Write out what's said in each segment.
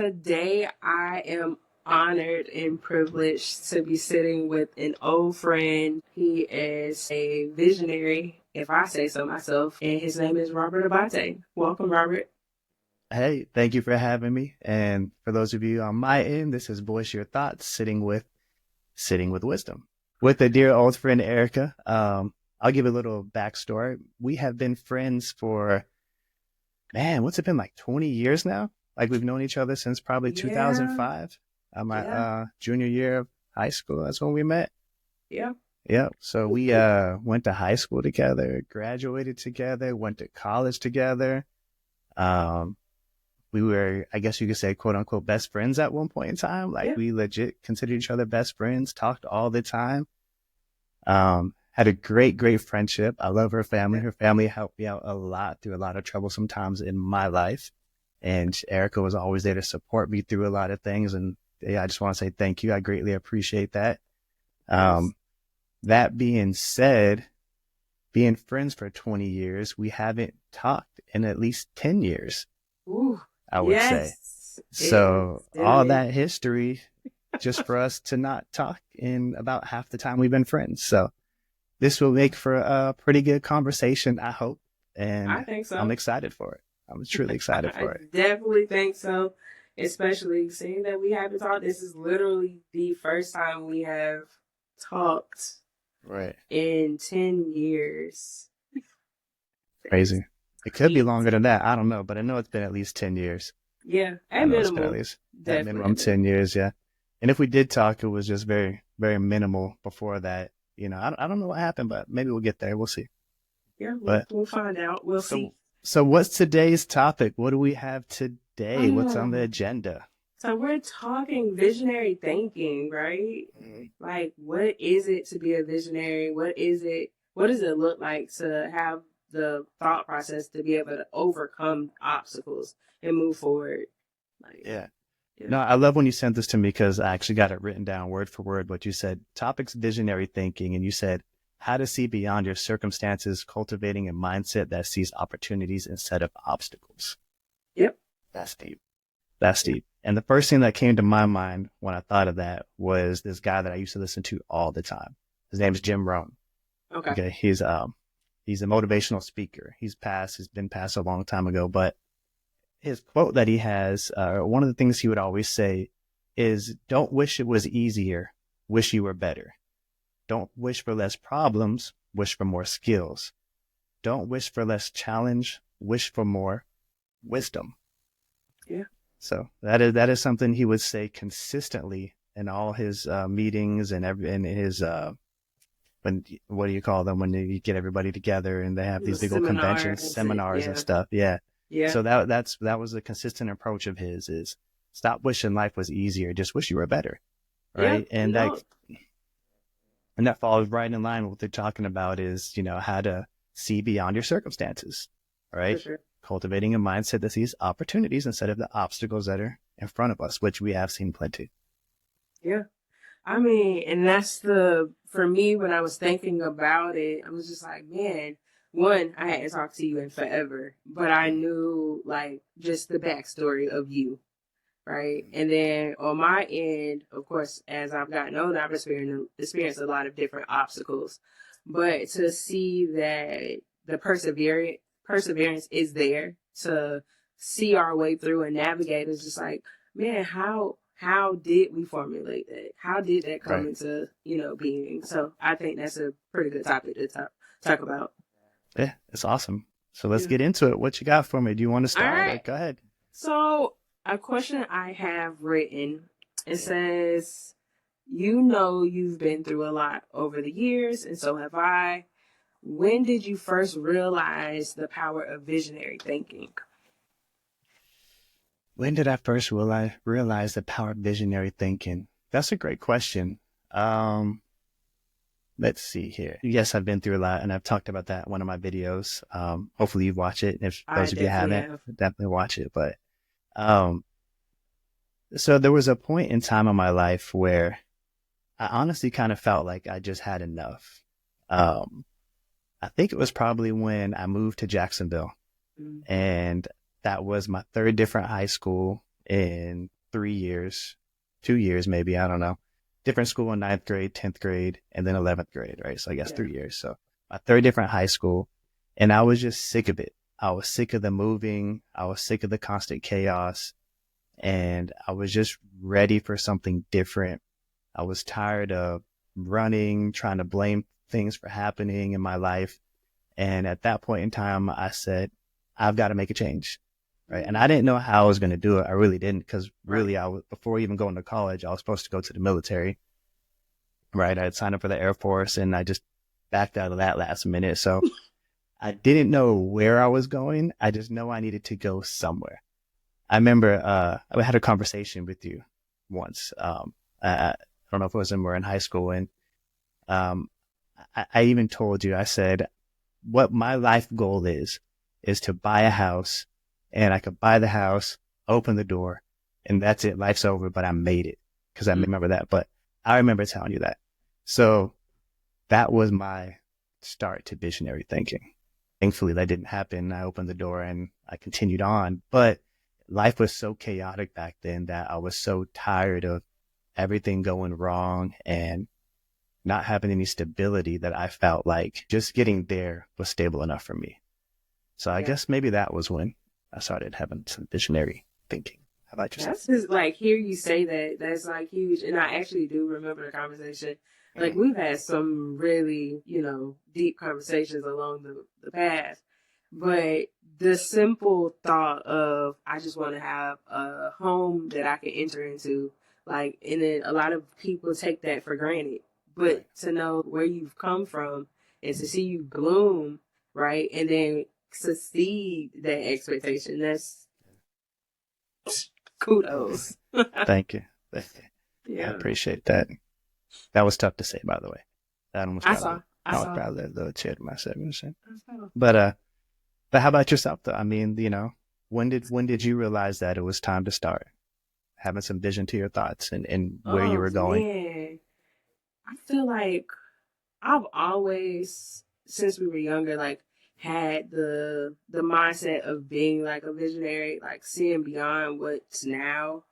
Today, I am honored and privileged to be sitting with an old friend. He is a visionary, if I say so myself, and his name is Robert Abate. Welcome, Robert. Hey, thank you for having me. And for those of you on my end, this is Voice Your Thoughts, sitting with wisdom. With a dear old friend Erica. I'll give a little backstory. We have been friends for what's it been, like 20 years now? Like we've known each other since probably Yeah, 2005. My yeah, junior year of high school. That's when we met. yeah. Yep. So we went to high school together, graduated together, went to college together. Um, we were, I guess you could say, quote unquote, best friends at one point in time. Like Yeah. we legit considered each other best friends, talked all the time. Had a great friendship. I love her family. Yeah. Her family helped me out a lot through a lot of troublesome times in my life. And Erica was always there to support me through a lot of things. And yeah, I just want to say thank you. I greatly appreciate that. Yes. Um, that being said, being friends for 20 years, we haven't talked in at least 10 years, Ooh, I would say. yes. It So still all is. that history just for us to not talk in about half the time we've been friends. So this will make for a pretty good conversation, I hope. I And think I'm so. excited for it. I'm truly excited I for it. definitely think so. Especially seeing that we haven't talked. This is literally the first time we have talked Right. in 10 years. That is Crazy. It could be longer than crazy. that. I don't know, but I know it's been at least 10 years. Yeah, I at know it's been at minimal. least at Definitely minimum at 10 minimal. years. Yeah. And if we did talk, it was just very minimal before that. I don't know what happened, but maybe we'll get there. We'll see. Yeah, But we'll find out. We'll see. so, so what's today's topic? What do we have today? What's on the Um, agenda? so we're talking visionary thinking, right? Mhm. Like, what is it to be a visionary? What is it? What does it look like to have the thought process to be able to overcome obstacles and move forward? Like, Yeah. yeah, No, I love when you sent this to me because I actually got it written down word for word. What you said, topics visionary thinking, and you said how to see beyond your circumstances, cultivating a mindset that sees opportunities instead of obstacles. yep, That's deep. That's yeah, deep. And the first thing that came to my mind when I thought of that was this guy that I used to listen to all the time. His name is Jim Rohn. okay, Okay, he's a motivational speaker. He's been passed a long time ago, but his quote that he has, one of the things he would always say is, don't wish it was easier, wish you were better. Don't wish for less problems, wish for more skills. Don't wish for less challenge, wish for more wisdom. yeah, So that is something he would say consistently in all his meetings and in his when what do you call them when you get everybody together and they have the these big old conventions, seminars, seminars and yeah, stuff. Yeah. yeah, So that was a consistent approach of his is stop wishing life was easier, just wish you were better. yeah, Right. no, And that falls right in line with what they're talking about is, how to see beyond your circumstances. for Right. sure, Cultivating a mindset that sees opportunities instead of the obstacles that are in front of us, which we have seen plenty. yeah. I mean, and that's for me, when I was thinking about it, I was just like, man, one, I hadn't talked to you in forever, but I knew like just the backstory of you, right? And then on my end, of course, as I've gotten older, I've experienced a lot of different obstacles, but to see that the perseverance is there to see our way through and navigate is just like, man, how did we formulate that? How did that come Right. into being? So I think that's a pretty good topic to talk about. Yeah. It's awesome. So let's Yeah. get into it. What you got for me? Do you want to All start or right. go ahead? So a question I have written, it says, you know you've been through a lot over the years, and so have I. When did you first realize the power of visionary thinking? When did I first realize the power of visionary thinking? That's a great question. Um, let's see here. Yes, I've been through a lot and I've talked about that in one of my videos. Hopefully you watch it. If I those of you definitely haven't, have. definitely watch it. But, um, so there was a point in time in my life where I honestly kind of felt like I just had enough. Um, I think it was probably when I moved to Jacksonville Mm-hmm. and that was my third different high school. in 3 years, 2 years maybe, I don't know. Different school in ninth grade, 10th grade, and then 11th grade, right? So I guess Yeah. 3 years. So my third different high school, and I was just sick of it. I was sick of the moving. I was sick of the constant chaos, and I was just ready for something different. I was tired of running, trying to blame things for happening in my life. And at that point in time, I said, I've got to make a change. Right. And I didn't know how I was going to do it. I really didn't, because really, Right. before even going to college, I was supposed to go to the military. Right. I had signed up for the Air Force, and I just backed out of that last minute. So I didn't know where I was going. I just know I needed to go somewhere. I remember I had a conversation with you once. I don't know if it was when we were in high school, and um, I even told you, I said, what my life goal is to buy a house, and I could buy the house, open the door, and that's it. Life's over, but I made it, because I Mm. remember that. But I remember telling you that. So that was my start to visionary thinking. Thankfully, that didn't happen. I opened the door and I continued on. But life was so chaotic back then that I was so tired of everything going wrong and not having any stability that I felt like just getting there was stable enough for me. So I Yeah. guess maybe that was when I started having some visionary thinking. How about yourself? That's just like hear you say that. That's like huge. And I actually do remember the conversation. Like Mm. we've had some really, deep conversations along the path. But the simple thought of I just want to have a home that I can enter into, like, and then a lot of people take that for granted. But Right. to know where you've come from and to see you bloom, right, and then succeed that expectation, that's kudos. Thank you. Thank you. I Yeah. appreciate that. That was tough to say, by the way. That almost I got saw. I almost saw. brought the chair to my 7%. I saw. But how about yourself though? I mean, when did you realize that it was time to start having some vision to your thoughts and where you Oh were going? man. I feel like I've always, since we were younger, like had the mindset of being like a visionary, like seeing beyond what's now.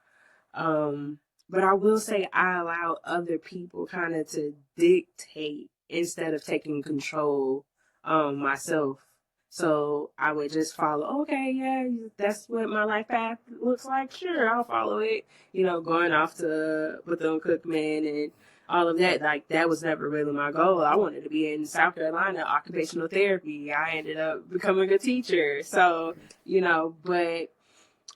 But I will say I allow other people kind of to dictate instead of taking control myself. So I would just follow, okay, yeah, that's what my life path looks like. Sure, I'll follow it. Going off to Bethune Cookman and all of that. Like, that was never really my goal. I wanted to be in South Carolina, occupational therapy. I ended up becoming a teacher. So, but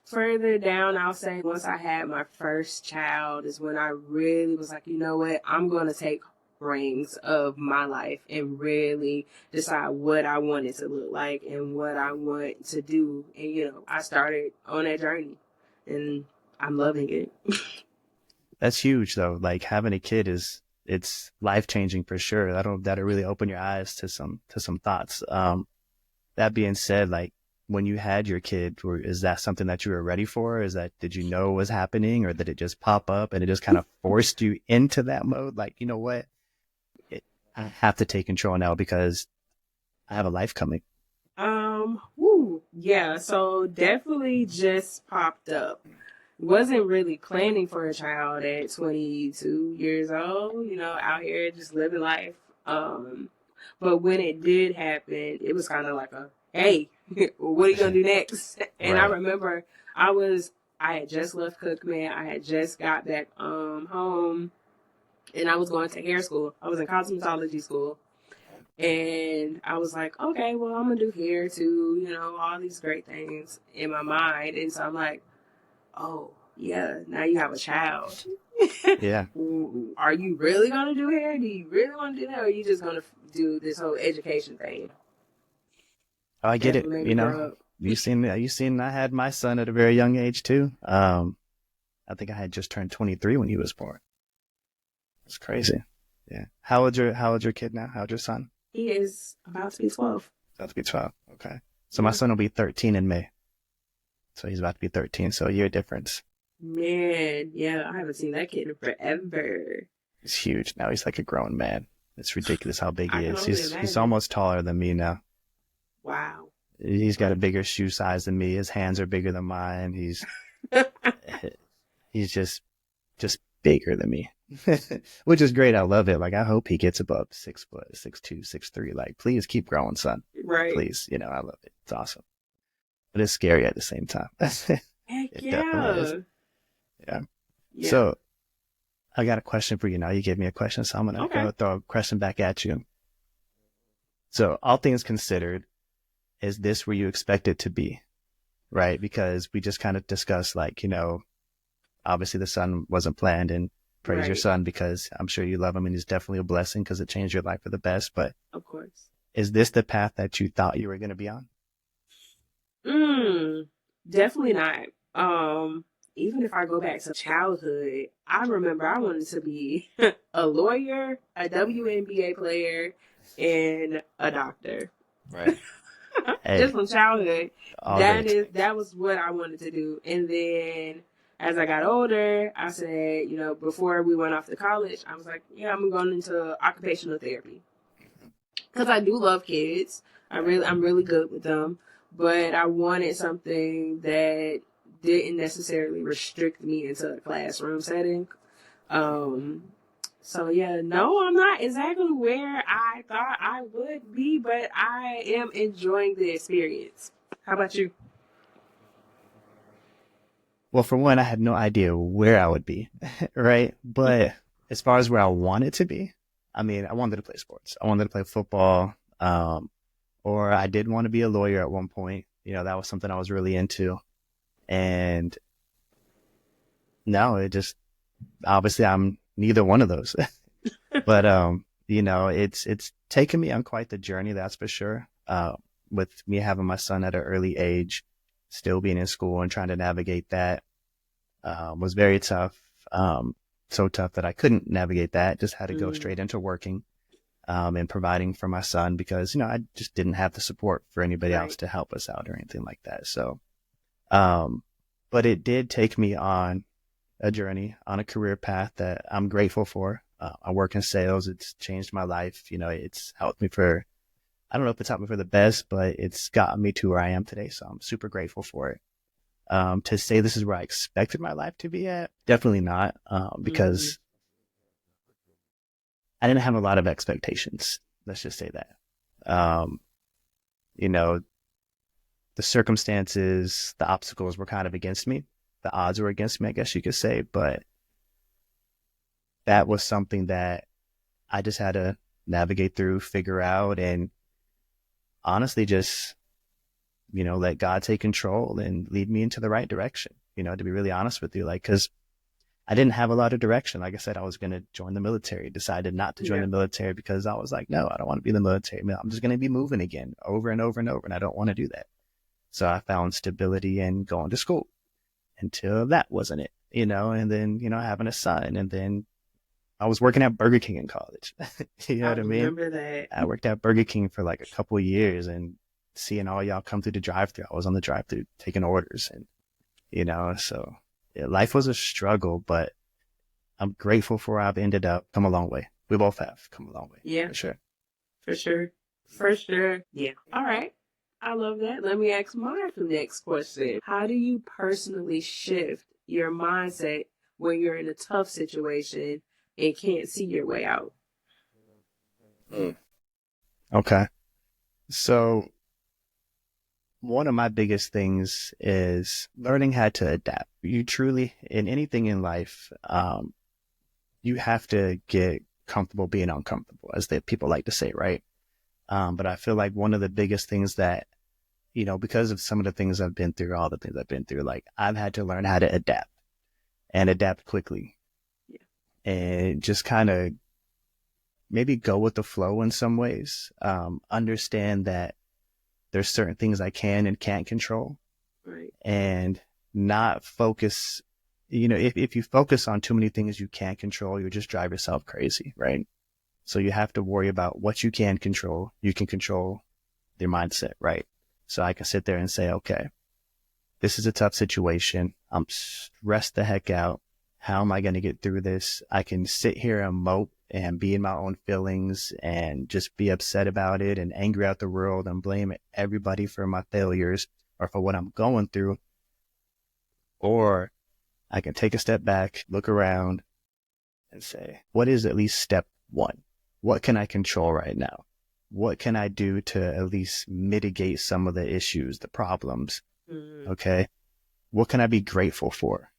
further down, I'll say once I had my first child is when I really was like, you know what, I'm going to take reins of my life and really decide what I want it to look like and what I want to do. And, I started on that journey and I'm loving it. That's huge though. Like having a kid it's life changing for sure. That'll really open your eyes to some thoughts. That being said, like when you had your kid, is that something that you were ready for? Did you know was happening, or did it just pop up and it just kind of forced you into that mode? Like, you know what? I have to take control now because I have a life coming. Yeah, so definitely just popped up. Wasn't really planning for a child at 22 years old, out here just living life. But when it did happen, it was kind of like a, hey, what are you gonna do next? And I Right. remember I had just left Cookman. I had just got back home, and I was going to hair school. I was in cosmetology school. And I was like, okay, well, I'm gonna do hair too, all these great things in my mind. And so I'm like, oh, yeah, now you have a child. Yeah. Are you really gonna do hair? Do you really want to do that, or are you just gonna do this whole education thing? Oh, I get That's it. what made me grow up. You seen I had my son at a very young age too. I think I had just turned 23 when he was born. It's crazy. Yeah. How old's your kid now? How old's your son? He is about to be 12. About to be 12. Okay. So my Yeah. son will be 13 in May. So he's about to be 13. So a year difference. Man, yeah, I haven't seen that kid in forever. It's huge. Now he's like a grown man. It's ridiculous how big I he can is. only He's imagine. almost taller than me now. Wow. He's got a bigger shoe size than me. His hands are bigger than mine. He's just bigger than me, which is great. I love it. Like, I hope he gets above 6 foot, 6'2", 6'3". Like, please keep growing, son. Right. Please. I love it. It's awesome, but it's scary at the same time. Heck It definitely is. yeah. Yeah. Yeah. So I got a question for you now. You gave me a question, so I'm going to Okay. go throw a question back at you. So all things considered, is this where you expect it to be? Right? Because we just kind of discussed, like, obviously the son wasn't planned, and praise your Right. son because I'm sure you love him and he's definitely a blessing because it changed your life for the best. But Of course. is this the path that you thought you were going to be on? Mm, definitely not. Even if I go back to childhood, I remember I wanted to be a lawyer, a WNBA player, and a doctor. Right. Just Hey, from childhood, all great that experience. was what I wanted to do. And then as I got older, I said, before we went off to college, I was like, yeah, I'm going into occupational therapy because I do love kids. Right. I'm really good with them, but I wanted something that didn't necessarily restrict me into a classroom setting. Um, so yeah, no, I'm not exactly where I thought I would be, but I am enjoying the experience. How about you? Well, for one, I had no idea where I would be, right? But as far as where I wanted to be, I mean, I wanted to play sports. I wanted to play football, or I did want to be a lawyer at one point. That was something I was really into. And no, it just obviously I'm neither one of those. But it's taken me on quite the journey, that's for sure. With me having my son at an early age, still being in school and trying to navigate that was very tough. So tough that I couldn't navigate that. Just had to go Mm, straight into working and providing for my son because I just didn't have the support for anybody else right. to help us out or anything like that. So, um, but it did take me on a journey, on a career path that I'm grateful for. I work in sales. It's changed my life. It's helped me for, I don't know if it's helped me for the best, but it's gotten me to where I am today. So I'm super grateful for it. To say this is where I expected my life to be at, definitely not, Mm, because I didn't have a lot of expectations. Let's just say that. Um, you know, the circumstances, the obstacles were kind of against me. The odds were against me, I guess you could say, but that was something that I just had to navigate through, figure out, and honestly just, let God take control and lead me into the right direction, to be really honest with you. Like, cause I didn't have a lot of direction. Like I said, I was going to join the military, decided not to join yeah. the military because I was like, no, I don't want to be in the military. I'm just going to be moving again over and over and over. And I don't want to do that. So I found stability in going to school until that wasn't it, and then, having a son. And then I was working at Burger King in college. You know I what I mean? remember that. I worked at Burger King for like a couple of years and seeing all y'all come through the drive through. I was on the drive through taking orders and, so yeah, life was a struggle, but I'm grateful for where I've ended up. Come a long way. We both have come a long way Yeah, for sure. for sure. For sure. Yeah. All right. I love that. Let me ask my next question. How do you personally shift your mindset when you're in a tough situation and can't see your way out? Mm. Okay. So one of my biggest things is learning how to adapt. You truly, in anything in life, you have to get comfortable being uncomfortable, as the people like to say, right? But I feel like one of the biggest things that, because of some of the things I've been through, all the things I've been through, like I've had to learn how to adapt and adapt quickly Yeah. and just kind of maybe go with the flow in some ways. Understand that there's certain things I can and can't control Right. and not focus. If you focus on too many things you can't control, you'll just drive yourself crazy, right? So you have to worry about what you can control. You can control your mindset, right? So I can sit there and say, okay, this is a tough situation. I'm stressed the heck out. How am I going to get through this? I can sit here and mope and be in my own feelings and just be upset about it and angry at the world and blame everybody for my failures or for what I'm going through. Or I can take a step back, look around, and say, what is at least step one? What can I control right now? What can I do to at least mitigate some of the issues, the problems? Mm-hmm. Okay. What can I be grateful for?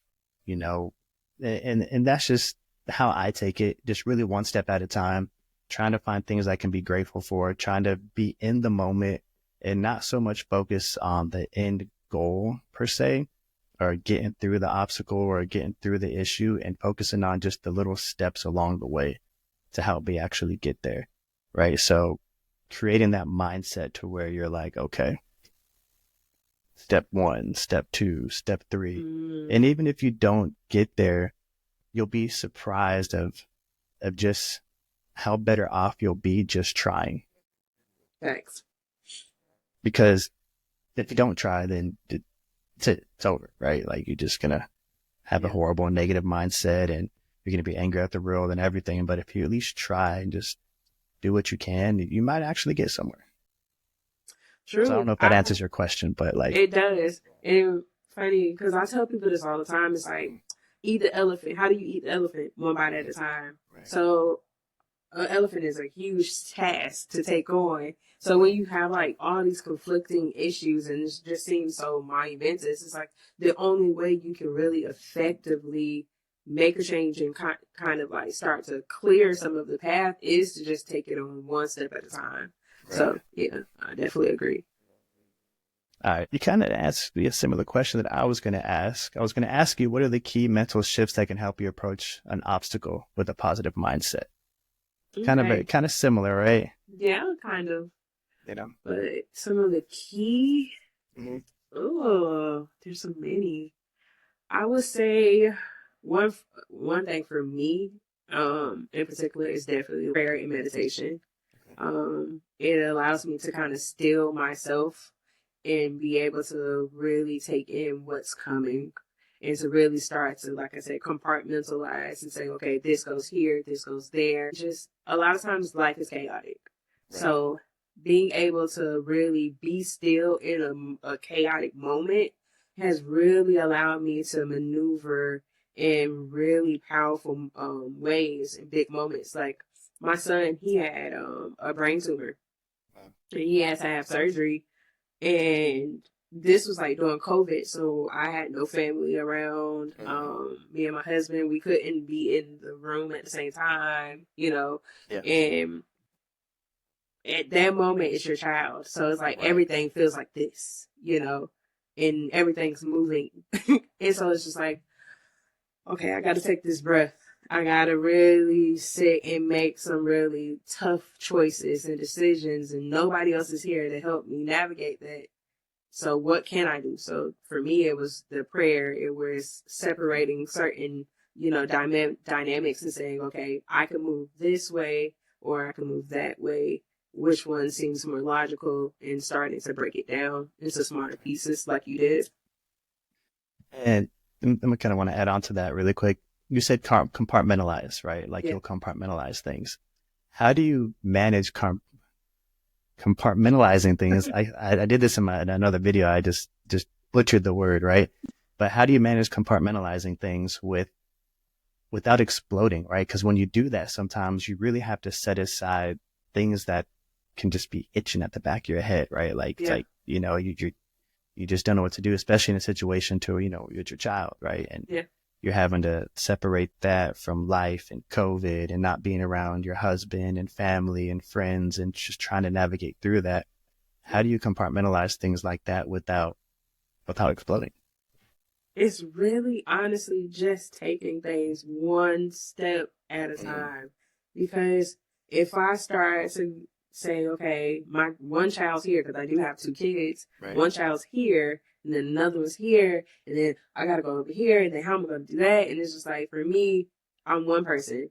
You know, and that's just how I take it, just really one step at a time, trying to find things I can be grateful for, trying to be in the moment and not so much focus on the end goal per se, or getting through the obstacle or getting through the issue, and focusing on just the little steps along the way to help me actually get there. Right. So creating that mindset to where you're like, okay, step one, step two, step three. Mm-hmm. And even if you don't get there, you'll be surprised of just how better off you'll be just trying. Thanks. Because if you don't try, then it's over, right? Like you're just gonna have a Yeah. horrible negative mindset and you're gonna be angry at the world and everything. But if you at least try and just do what you can, you might actually get somewhere. So I don't True. know if that answers your question, but like, It does. And funny, because I tell people this all the time. It's like, eat the elephant. How do you eat the elephant? One bite at a time. right. So an elephant is a huge task to take on. So when you have like all these conflicting issues and it just seems so monumentous, it's like the only way you can really effectively make a change and kind of like start to clear some of the path is to just take it on one step at a time. Right. So yeah, I definitely agree. All right. You kind of asked me a similar question that I was going to ask. I was going to ask you, what are the key mental shifts that can help you approach an obstacle with a positive mindset? Okay. Kind of similar, right? Yeah, kind of. You know. But some of the key, Mm-hmm. oh, there's so many. I would say one one thing for me, in particular, is definitely prayer and meditation. It allows me to kind of still myself and be able to really take in what's coming and to really start to, like I said, compartmentalize and say, okay, this goes here, this goes there. Just a lot of times life is chaotic. Right. So being able to really be still in a chaotic moment has really allowed me to maneuver in really powerful ways in big moments. Like my son, he had a brain tumor and he had to have surgery. And this was like during COVID, so I had no family around. Me and my husband, we couldn't be in the room at the same time, you know. Yeah. And at that moment, it's your child, so it's like right. Everything feels like this, you know, and everything's moving, and so it's just like, okay, I got to take this breath. I got to really sit and make some really tough choices and decisions, and nobody else is here to help me navigate that. So what can I do? So for me, it was the prayer. It was separating certain, you know, dynamics and saying, okay, I can move this way or I can move that way. Which one seems more logical, and starting to break it down into smaller pieces like you did. And I kind of want to add on to that really quick. You said compartmentalize, right? Like you'll compartmentalize things. How do you manage compartmentalizing things? I did this in another video. I just butchered the word, right? But how do you manage compartmentalizing things without exploding, right? Because when you do that, sometimes you really have to set aside things that can just be itching at the back of your head, right? Like, it's like, you know, you just don't know what to do, especially in a situation to, you know, with your child, right? And you're having to separate that from life and COVID and not being around your husband and family and friends and just trying to navigate through that. How do you compartmentalize things like that without exploding? It's really honestly just taking things one step at a time. Because if I start to say, okay, my one child's here, because I do have two kids, right. One child's here, and then another one's here, and then I got to go over here, and then how am I going to do that? And it's just like, for me, I'm one person.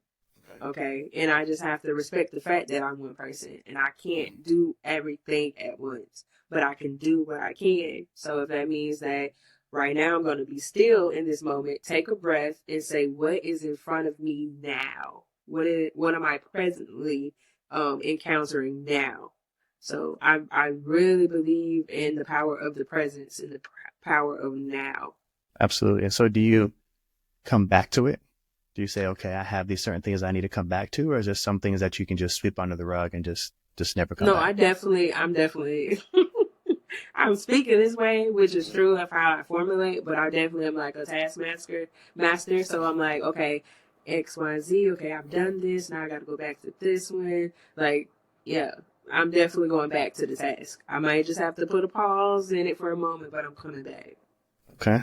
Okay. And I just have to respect the fact that I'm one person and I can't do everything at once, but I can do what I can. So if that means that right now I'm going to be still in this moment, take a breath and say, what is in front of me now? What am I presently encountering now? So I really believe in the power of the presence and the power of now. Absolutely. And so do you come back to it? Do you say, okay, I have these certain things I need to come back to, or is there some things that you can just sweep under the rug and just never come No, back? I'm definitely, I'm speaking this way, which is true of how I formulate, but I definitely am like a master. So I'm like, okay, X, Y, Z. Okay, I've done this. Now I got to go back to this one. Like, yeah, I'm definitely going back to the task. I might just have to put a pause in it for a moment, but I'm coming back. Okay.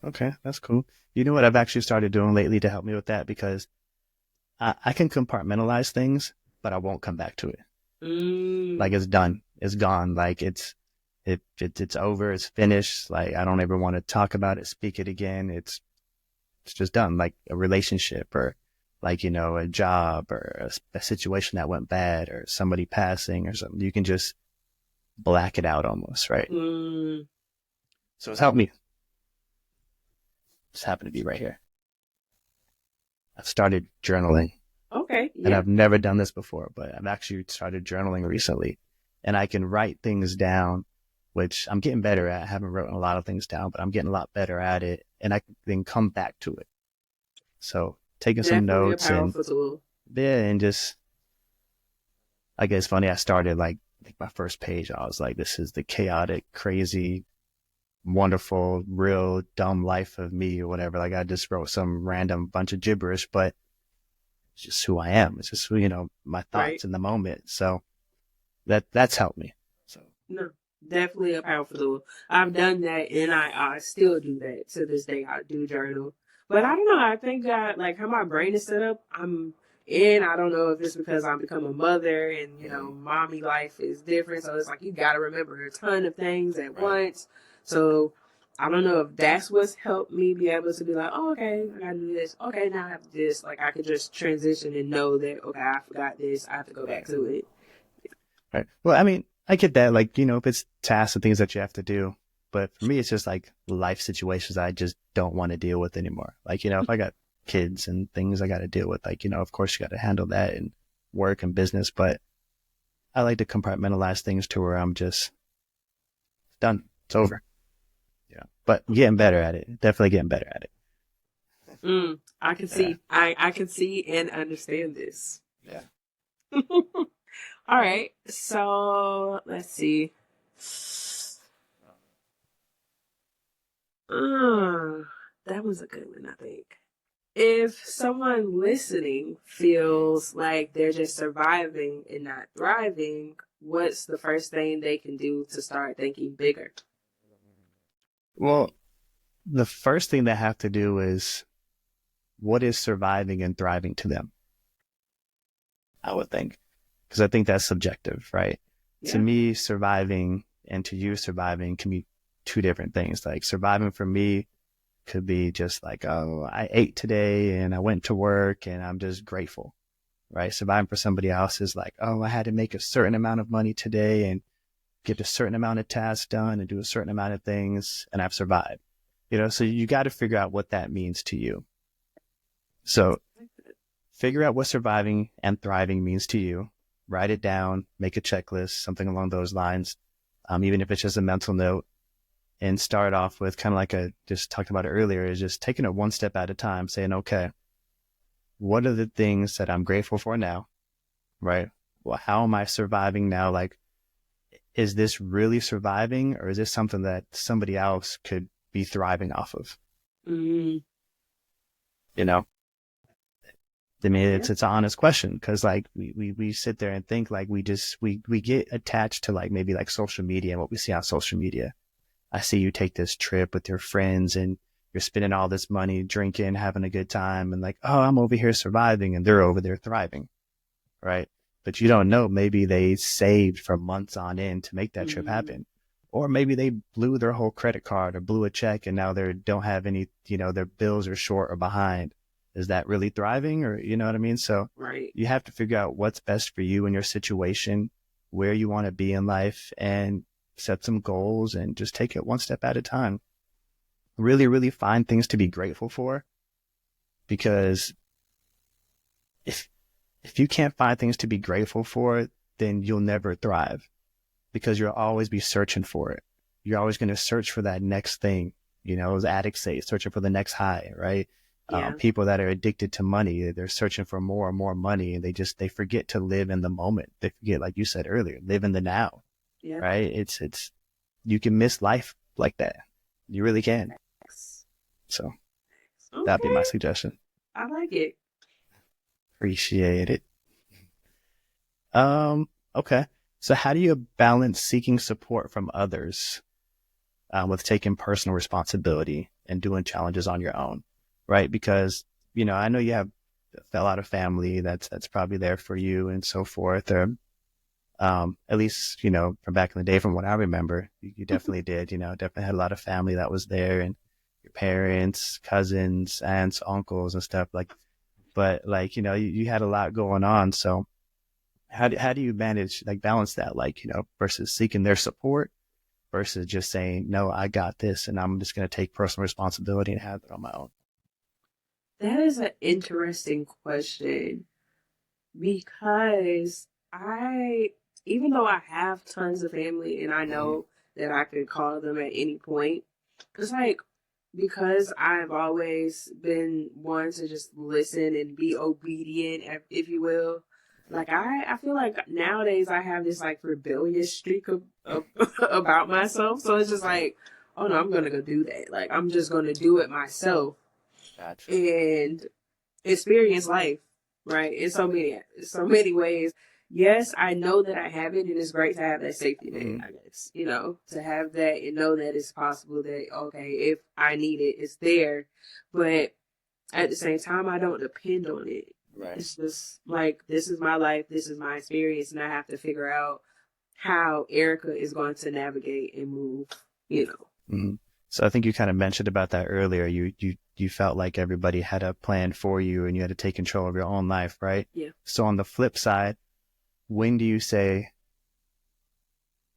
Okay. That's cool. You know what I've actually started doing lately to help me with that? Because I can compartmentalize things, but I won't come back to it. Like Mm, it's done. It's gone. Like it's over. It's finished. Like I don't ever want to talk about it, speak it again. It's just done. Like a relationship or like, you know, a job or a situation that went bad or somebody passing or something. You can just black it out almost, right? mm, So it's helped me. Just happened to be right here. I've started journaling. okay, And yeah, I've never done this before, but I've actually started journaling recently. And I can write things down, which I'm getting better at. I haven't written a lot of things down, but I'm getting a lot better at it. And I can then come back to it. So taking some definitely a notes and powerful tool. yeah, and just, I guess funny, I started like my first page. I was like, this is the chaotic, crazy, wonderful, real dumb life of me or whatever. Like I just wrote some random bunch of gibberish, but it's just who I am. It's just, you know, my Right? thoughts in the moment. So that's helped me. So No, definitely a powerful tool. I've done that, and I still do that to this day. I do journal, but I don't know. I think that like how my brain is set up, I'm in. I don't know if it's because I'm become a mother, and mommy life is different. So it's like you got to remember a ton of things at right. once. So I don't know if that's what's helped me be able to be like, oh, okay, I gotta do this. Okay, now I have to do this. Like I could just transition and know that okay, I forgot this. I have to go back Right. to it. Right. Well, I mean, I get that. Like, you know, if it's tasks and things that you have to do, but for me, it's just like life situations I just don't want to deal with anymore. Like, you know, if I got kids and things I got to deal with, like, you know, of course you got to handle that and work and business, but I like to compartmentalize things to where I'm just done. It's over. Yeah. But getting better at it. Definitely getting better at it. I can Yeah. see. I can see and understand this. Yeah. All right. So let's see. Uh, that was a good one, I think. If someone listening feels like they're just surviving and not thriving, what's the first thing they can do to start thinking bigger? Well, the first thing they have to do is what is surviving and thriving to them, I would think. Because I think that's subjective, right? To Yeah. me, surviving and to you, surviving can be two different things. Like surviving for me could be just like, oh, I ate today and I went to work and I'm just grateful, right? Surviving for somebody else is like, oh, I had to make a certain amount of money today and get a certain amount of tasks done and do a certain amount of things and I've survived. You know, so you got to figure out what that means to you. So figure out what surviving and thriving means to you. Write it down, make a checklist, something along those lines. Even if it's just a mental note, and start off with kind of like just talked about it earlier, is just taking it one step at a time, saying, okay, what are the things that I'm grateful for now? Right? Well, how am I surviving now? Like, is this really surviving or is this something that somebody else could be thriving off of? Mm, You know? I mean, yeah. it's an honest question because like we sit there and think like we get attached to like maybe like social media and what we see on social media. I see you take this trip with your friends and you're spending all this money drinking, having a good time, and like, oh, I'm over here surviving and they're over there thriving, right? But you don't know, maybe they saved for months on end to make that trip Mm, happen. Or maybe they blew their whole credit card or blew a check and now they don't have any, you know, their bills are short or behind. Is that really thriving? Or, you know what I mean? So right. you have to figure out what's best for you and your situation, where you want to be in life, and set some goals and just take it one step at a time. Really, really find things to be grateful for because if if you can't find things to be grateful for, then you'll never thrive because you'll always be searching for it. You're always going to search for that next thing. as addicts say, searching for the next high, right? Yeah. People that are addicted to money, they're searching for more and more money, and they forget to live in the moment. They forget, like you said earlier, live in the now, Yeah. right? You can miss life like that. You really can. So that'd be my Okay. suggestion. I like it. Appreciate it. Okay. So how do you balance seeking support from others with taking personal responsibility and doing challenges on your own, right? Because, I know you have a lot of family that's probably there for you and so forth, or at least, from back in the day, from what I remember, you definitely did, definitely had a lot of family that was there, and your parents, cousins, aunts, uncles and stuff like, but like, you had a lot going on. So how do you manage, like, balance that, like, versus seeking their support versus just saying, no, I got this and I'm just going to take personal responsibility and have it on my own? That is an interesting question because even though I have tons of family and I Mm-hmm. know that I could call them at any point, it's like because I've always been one to just listen and be obedient, if you will. Like I feel like nowadays I have this like rebellious streak of about myself. So it's just like, oh no, I'm gonna go do that. Like I'm just gonna do it myself Gotcha. and experience life, right? In so many ways. Yes, I know that I have it, and it's great to have that safety net. Mm-hmm. I guess to have that and know that it's possible that okay, if I need it, it's there. But at the same time, I don't depend on it. Right. It's just like this is my life, this is my experience, and I have to figure out how Erica is going to navigate and move. You know. Mm-hmm. So I think you kind of mentioned about that earlier. You felt like everybody had a plan for you and you had to take control of your own life, right? Yeah. So on the flip side, when do you say,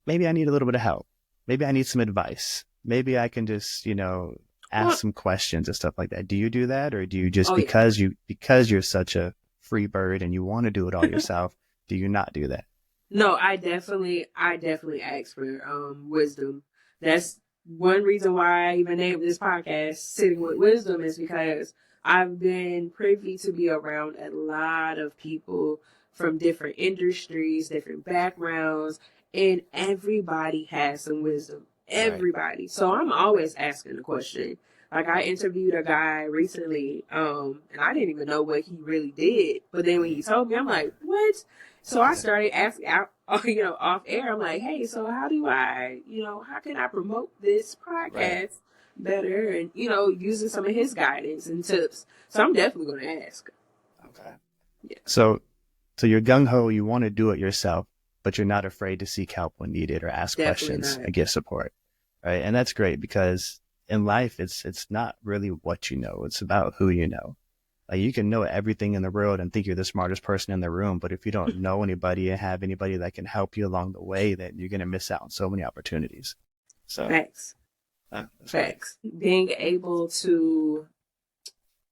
maybe I need a little bit of help? Maybe I need some advice. Maybe I can just, ask Well, some questions and stuff like that. Do you do that? Or do you just, oh yeah. because you're such a free bird and you want to do it all yourself, do you not do that? No, I definitely ask for wisdom. That's one reason why I even named this podcast Sitting with Wisdom is because I've been privy to be around a lot of people from different industries, different backgrounds, and everybody has some wisdom. Right. Everybody. So I'm always asking the question. Like I interviewed a guy recently, and I didn't even know what he really did. But then when he told me, I'm like, what? So I started asking out, off air. I'm like, hey, so how do I, how can I promote this Right. podcast better? And, using some of his guidance and tips. So I'm definitely going to ask. Okay. Yeah, So, you're gung ho, you want to do it yourself, but you're not afraid to seek help when needed or ask definitely questions not. and get support. Right. And that's great because in life, it's not really what you know. It's about who you know. Like you can know everything in the world and think you're the smartest person in the room, but if you don't know anybody and have anybody that can help you along the way, then you're going to miss out on so many opportunities. So Facts. that's great. Facts. Being able to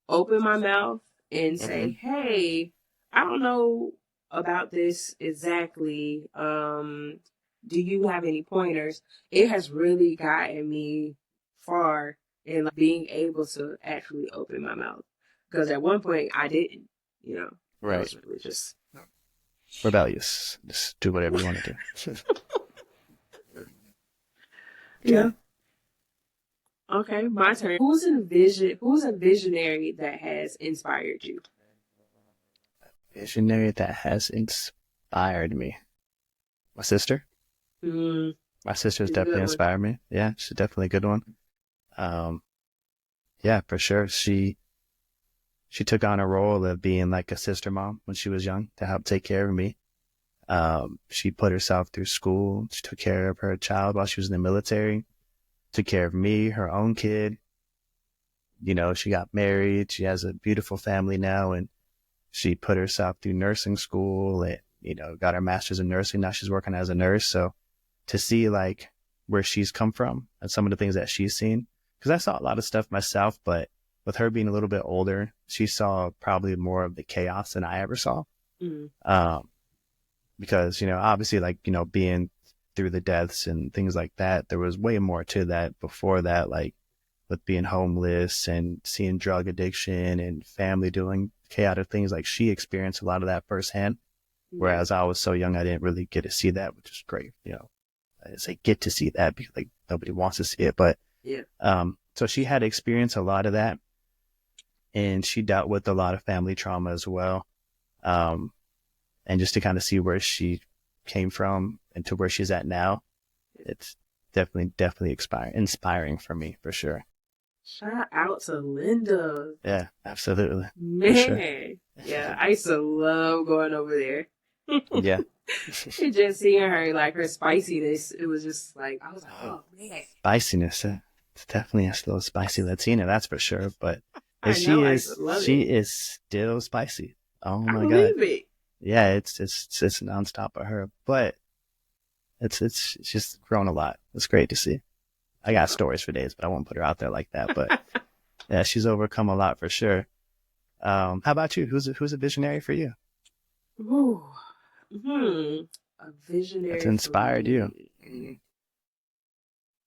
open my mouth and Mm-hmm. say, hey, I don't know about this exactly. Do you have any pointers? It has really gotten me far in like, being able to actually open my mouth. Because at one point I didn't, that Right. was really just. Rebellious. Just do whatever you want to do. Yeah. Okay. Okay, my turn. Who's a visionary that has inspired you? Visionary that has inspired me. My sister. Mm, My sister's she's a definitely good one. inspired me. Yeah, she's definitely a good one. Um, yeah, for sure. She took on a role of being like a sister mom when she was young to help take care of me. She put herself through school. She took care of her child while she was in the military, took care of me, her own kid. She got married. She has a beautiful family now, and she put herself through nursing school and, got her master's in nursing. Now she's working as a nurse. So to see like where she's come from and some of the things that she's seen, because I saw a lot of stuff myself, but with her being a little bit older, she saw probably more of the chaos than I ever saw. Mm, Um, because, obviously like, being through the deaths and things like that, there was way more to that before that. Like with being homeless and seeing drug addiction and family doing chaotic things. Like she experienced a lot of that firsthand. Yeah. Whereas I was so young, I didn't really get to see that, which is great. You know, I say get to see that because like nobody wants to see it, but, Yeah. so she had experienced a lot of that and she dealt with a lot of family trauma as well. Um, and just to kind of see where she came from and to where she's at now, it's definitely inspiring for me for sure. Shout out to Linda. Yeah, absolutely. For sure. Man. Yeah, I used to love going over there. Yeah. And just seeing her, like her spiciness, it was just like, I was like, Oh, oh man. spiciness. It's definitely a little spicy Latina, that's for sure. But I know, I used to love she it. is still spicy. Oh I my God. believe it. Yeah, it's nonstop of her, but it's just grown a lot. It's great to see. I got stories for days, but I won't put her out there like that. But yeah, she's overcome a lot for sure. How about you? Who's a visionary for you? Ooh. A That's visionary for inspired you? me.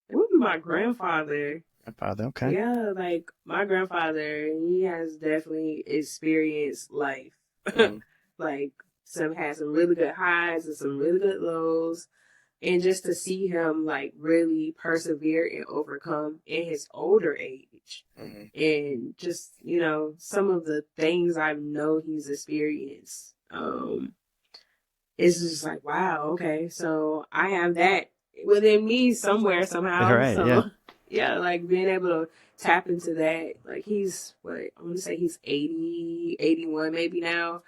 It would be my grandfather. Grandfather, okay. Yeah, like my grandfather, he has definitely experienced life. Mm, Like some had some really good highs and some really good lows. And just to see him like really persevere and overcome in his older age. mm, And just, some of the things I know he's experienced. It's just like, wow, okay, so I have that within me somewhere, all somehow. right, yeah. So, yeah, like being able to tap into that. Like, he's, what, I want to say he's 80, 81 maybe now.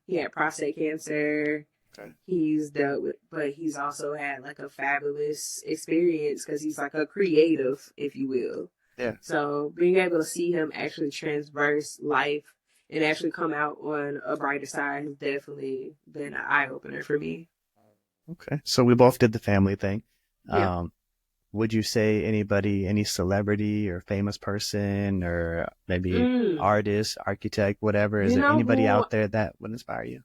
He had prostate cancer. Okay. He's dealt with, but he's also had like a fabulous experience because he's like a creative, if you will. Yeah. So, being able to see him actually transverse life and actually come out on a brighter side has definitely been an eye opener for me. Okay. So we both did the family thing. Yeah. Would you say any celebrity or famous person or maybe Mm. artist, architect, whatever? Is You there know anybody who out there that would inspire you?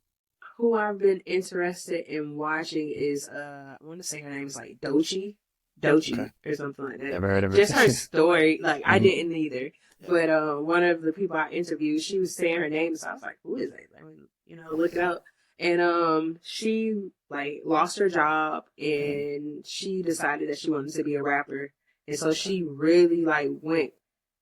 who I've been interested in watching is I want to say her name's like Dochi Okay. or something like that. Never heard of her. Just her story, like I Mhm. didn't either. But one of the people I interviewed, she was saying her name, so I was like, "Who is that?" Let me, look it up. And she like lost her job, and she decided that she wanted to be a rapper, and so she really like went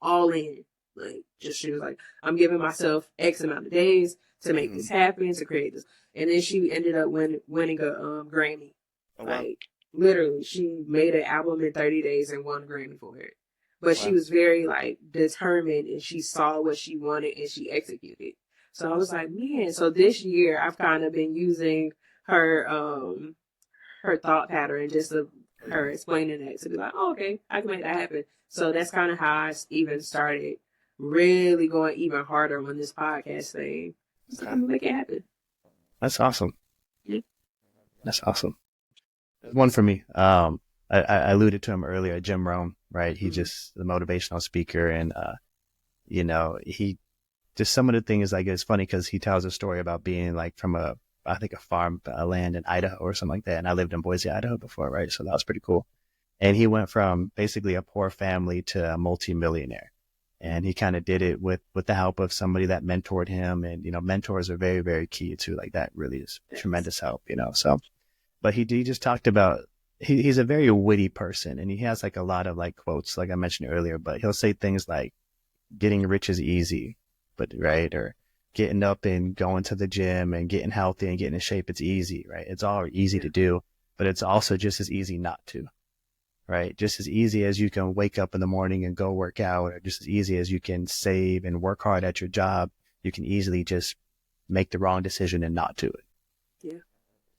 all in. Like, just she was like, "I'm giving myself X amount of days to make this happen, to create this," and then she ended up winning a Grammy. Oh, wow. Like literally, she made an album in 30 days and won a Grammy for it. But she Wow. was very like determined, and she saw what she wanted and she executed. So I was like, man. So this year I've kind of been using her her thought pattern, just of her explaining that, to be like, oh, okay, I can make that happen. So that's kind of how I even started really going even harder on this podcast thing. So I'm gonna make it happen. That's awesome. Yeah. That's awesome. One for me. I alluded to him earlier, Jim Rohn, right? He just the motivational speaker, and he just some of the things like it's funny because he tells a story about being like from I think a farm land in Idaho or something like that, and I lived in Boise, Idaho before, right? So that was pretty cool. And he went from basically a poor family to a multimillionaire, and he kind of did it with the help of somebody that mentored him, and mentors are very very key too. Like that really is tremendous help, So, but he just talked about he's a very witty person, and he has like a lot of like quotes, like I mentioned earlier. But he'll say things like, "Getting rich is easy," but right, or getting up and going to the gym and getting healthy and getting in shape, it's easy, right? It's all easy to do, but it's also just as easy not to, right? Just as easy as you can wake up in the morning and go work out, or just as easy as you can save and work hard at your job, you can easily just make the wrong decision and not do it. Yeah.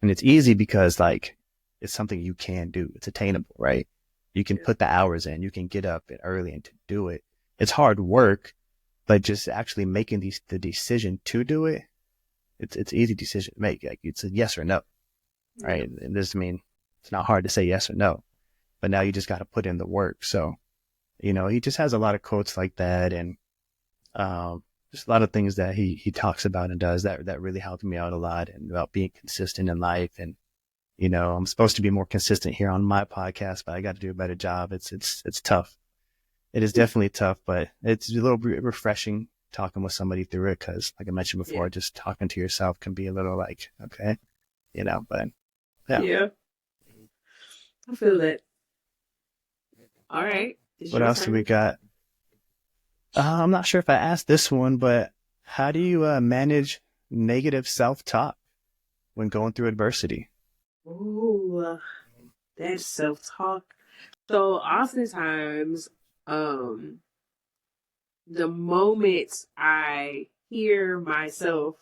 And it's easy because like it's something you can do. It's attainable, right? You can put the hours in, you can get up early and to do it. It's hard work, but just actually making the decision to do it, it's easy decision to make. Like it's a yes or no, right? And this, I mean, it's not hard to say yes or no, but now you just got to put in the work. So, he just has a lot of quotes like that, and just a lot of things that he talks about and does that really helped me out a lot, and about being consistent in life. And I'm supposed to be more consistent here on my podcast, but I got to do a better job. It's tough. it is definitely tough, but it's a little refreshing talking with somebody through it because, like I mentioned Yeah. before, just talking to yourself can be a little like, okay, but yeah. Yeah. I feel that. All right. It's What your else do we turn. got? I'm not sure if I asked this one, but how do you manage negative self-talk when going through adversity? Ooh, that's self-talk. So oftentimes, um, the moment I hear myself,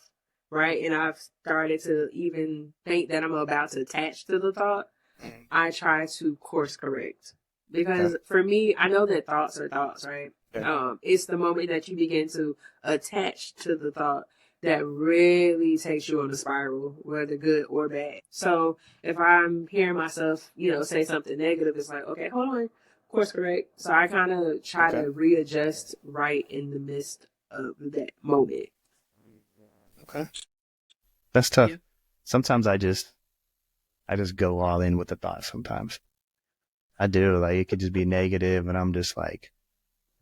right, and I've started to even think that I'm about to attach to the thought, I try to course correct. Okay. Because for me, I know that thoughts are thoughts, right? Yeah. It's the moment that you begin to attach to the thought that really takes you on a spiral, whether good or bad. So if I'm hearing myself, say something negative, it's like, okay, hold on, course correct. So I kind of try Okay. to readjust right in the midst of that moment. Okay. That's Yeah. tough. Sometimes I just go all in with the thought sometimes. I do. Like it could just be negative and I'm just like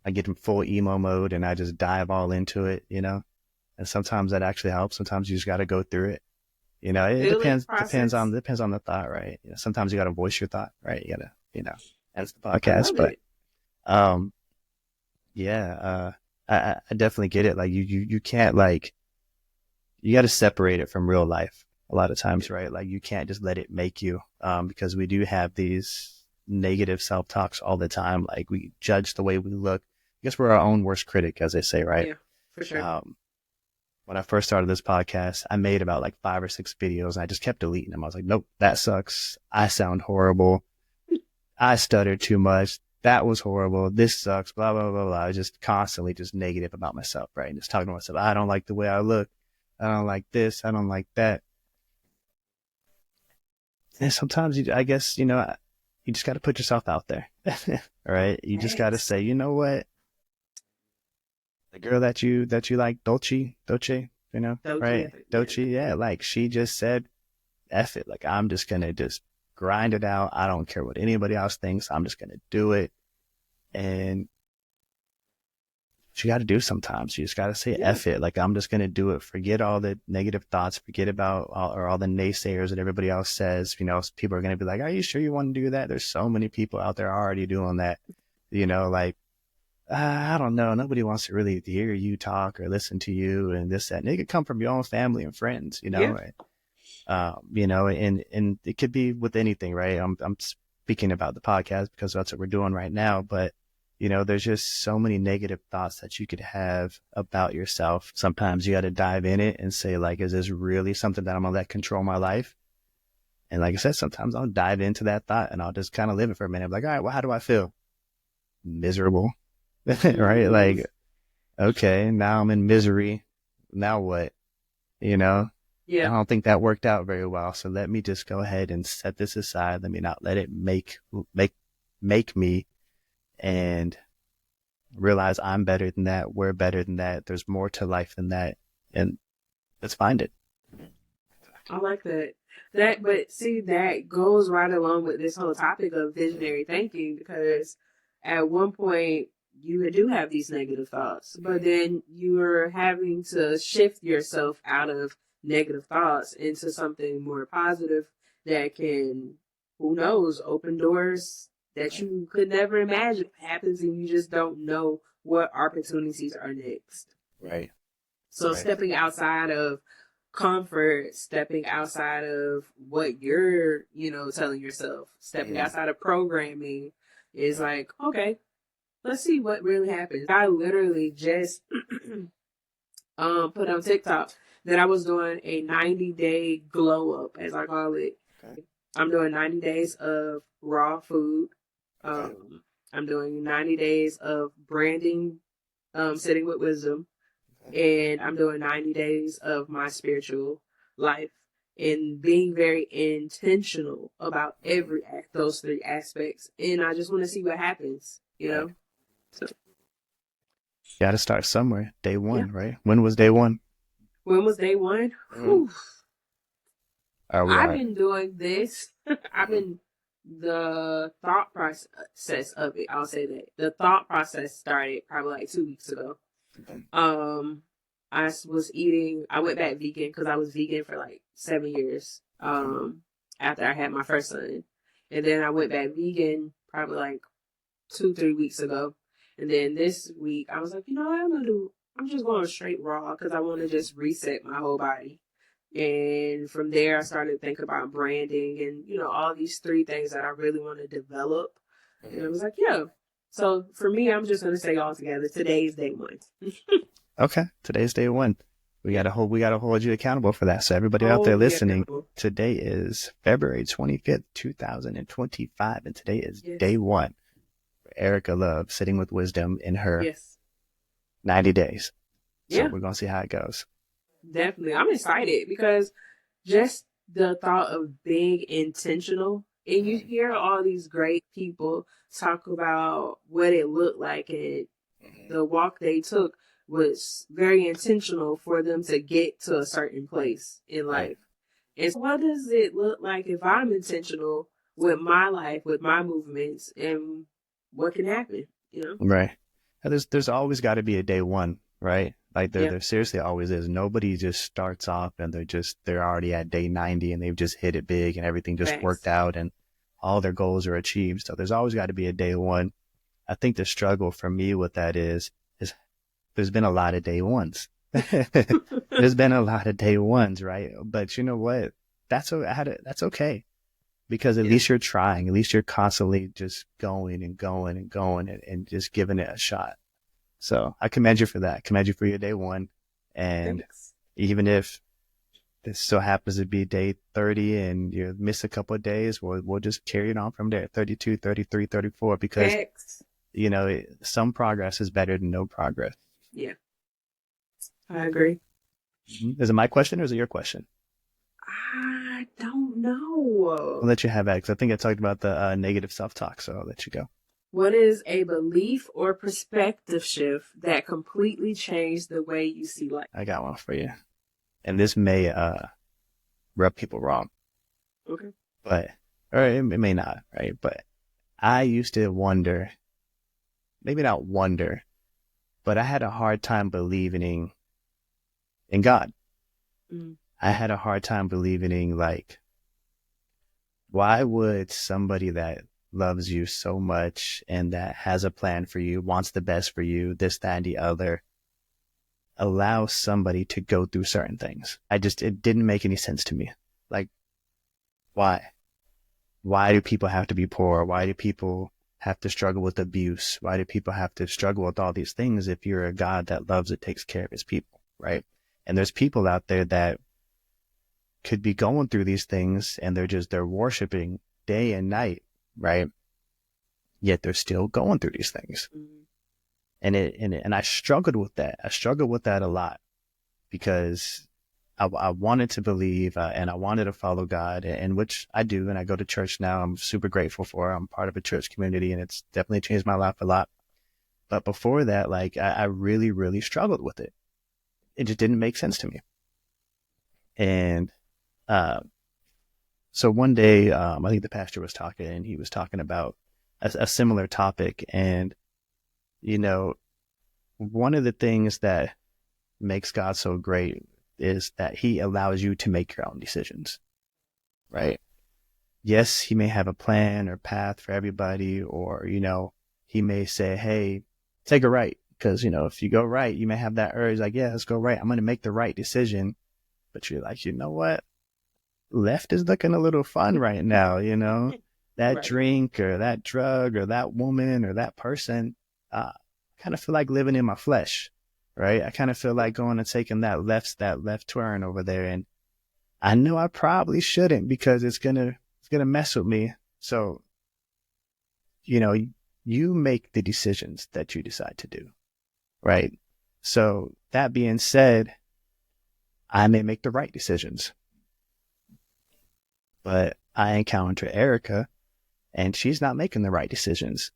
I get in full emo mode and I just dive all into it. And sometimes that actually helps. Sometimes you just gotta go through it. It Feel it, depends process. on the thought, right? Sometimes you gotta voice your thought, right? You gotta, that's the I podcast. love But it. um yeah, I definitely get it. Like you can't like you gotta separate it from real life a lot of Yeah. times, right? Like you can't just let it make you. Because we do have these negative self talks all the time. Like we judge the way we look. I guess we're our own worst critic, as they say, right? Yeah, for sure. Um, when I first started this podcast, I made about like 5 or 6 videos and I just kept deleting them. I was like, nope, that sucks. I sound horrible. I stuttered too much. That was horrible. This sucks. Blah, blah, blah, blah. I was just constantly just negative about myself, right? And just talking to myself. I don't like the way I look. I don't like this. I don't like that. And sometimes I guess, you just got to put yourself out there. All right. You just got to Thanks. say, you know what? The girl that you like, Dolce, Dochi, I right? think. Yeah. Dolce. Yeah. Like she just said, F it. Like I'm just going to just grind it out. I don't care what anybody else thinks. I'm just going to do it. And you got to do sometimes. You just got to say Yeah. F it. Like I'm just going to do it. Forget all the negative thoughts. Forget about all the naysayers that everybody else says. People are going to be like, are you sure you want to do that? There's so many people out there already doing that. Like, I don't know. Nobody wants to really hear you talk or listen to you and this, that. And it could come from your own family and friends, Yeah. and it could be with anything, right? I'm speaking about the podcast because that's what we're doing right now. But there's just so many negative thoughts that you could have about yourself. Sometimes you got to dive in it and say, like, is this really something that I'm gonna let control my life? And like I said, sometimes I'll dive into that thought and I'll just kind of live it for a minute. I'm like, all right, well, how do I feel? Miserable, right? Mm-hmm. Like, okay, now I'm in misery. Now what? You know, I Yeah. don't think that worked out very well. So let me just go ahead and set this aside. Let me not let it make me and realize I'm better than that. We're better than that. There's more to life than that. And let's find it. I like that. But see, that goes right along with this whole topic of visionary thinking because at one point you do have these negative thoughts, but then you're having to shift yourself out of negative thoughts into something more positive that can, who knows, open doors that you could never imagine happens and you just don't know what opportunities are next. Right. So Right. stepping outside of comfort, stepping outside of what you're, telling yourself, stepping Mm. outside of programming is like, okay, let's see what really happens. I literally just put on TikTok that I was doing a 90-day glow up, as I call it. Okay. I'm doing 90 days of raw food. Okay. I'm doing 90 days of branding, sitting with wisdom, Okay. and I'm doing 90 days of my spiritual life and being very intentional about those 3 aspects. And I just want to see what happens. Right. So, Got to start somewhere. Day yeah. one, right? When was day one? When was day one? Mm. Whew. Are we I've are been doing this. I've been the thought process of it, I'll say that the thought process started probably like 2 weeks ago. Um, I went back vegan because I was vegan for like 7 years. After I had my first son, and then I went back vegan probably like 2, 3 weeks ago, and then this week I was like, you know what I'm just going straight raw because I want to just reset my whole body. And from there, I started thinking about branding and, all these three things that I really want to develop. And I was like, yeah. So for me, I'm just going to say all together, today's day one. Okay. Today's day one. We gotta hold you accountable for that. So everybody out there listening, today is February 25th, 2025, and today is day one. Erica Love sitting with wisdom in her 90 days. So we're gonna see how it goes. Definitely. I'm excited because just the thought of being intentional, and you hear all these great people talk about what it looked like and the walk they took was very intentional for them to get to a certain place in life. And so what does it look like if I'm intentional with my life, with my movements, and what can happen, Right. There's always got to be a day one, right? Like there seriously always is. Nobody just starts off and they're already at day 90 and they've just hit it big and everything just worked out and all their goals are achieved. So there's always got to be a day one. I think the struggle for me with that is there's been a lot of day ones. There's been a lot of day ones, right? But you know what? That's okay. Because at least you're trying. At least you're constantly just going and going and going and just giving it a shot. So I commend you for that. I commend you for your day one. And even if this so happens to be day 30 and you miss a couple of days, we'll just carry it on from there. 32, 33, 34, because, some progress is better than no progress. Yeah. I agree. Is it my question or is it your question? I don't know. I'll let you have that because I think I talked about the negative self-talk, so I'll let you go. What is a belief or perspective shift that completely changed the way you see life? I got one for you. And this may rub people wrong. Okay. Or it may not, right? But I used to wonder, maybe not wonder, but I had a hard time believing in God. I had a hard time believing why would somebody that loves you so much and that has a plan for you, wants the best for you, this, that, and the other, allow somebody to go through certain things? It didn't make any sense to me. Why? Why do people have to be poor? Why do people have to struggle with abuse? Why do people have to struggle with all these things if you're a God that loves and takes care of his people, right? And there's people out there that could be going through these things and they're worshiping day and night, right? Yet they're still going through these things. And I struggled with that. I struggled with that a lot because I wanted to believe and I wanted to follow God, and which I do. And I go to church now. I'm super grateful for. I'm part of a church community and it's definitely changed my life a lot. But before that, I really, really struggled with it. It just didn't make sense to me. And so one day, I think the pastor was talking and he was talking about a similar topic. And, one of the things that makes God so great is that he allows you to make your own decisions, right? Yes, he may have a plan or path for everybody, or, he may say, hey, take a right. Because, if you go right, you may have that urge yeah, let's go right. I'm going to make the right decision. But you're like, you know what? Left is looking a little fun right now, that drink or that drug or that woman or that person. I kind of feel like living in my flesh, right? I kind of feel like going and taking that left turn over there. And I know I probably shouldn't because it's going to mess with me. So, you make the decisions that you decide to do, right? So that being said, I may make the right decisions. But I encounter Erica and she's not making the right decisions.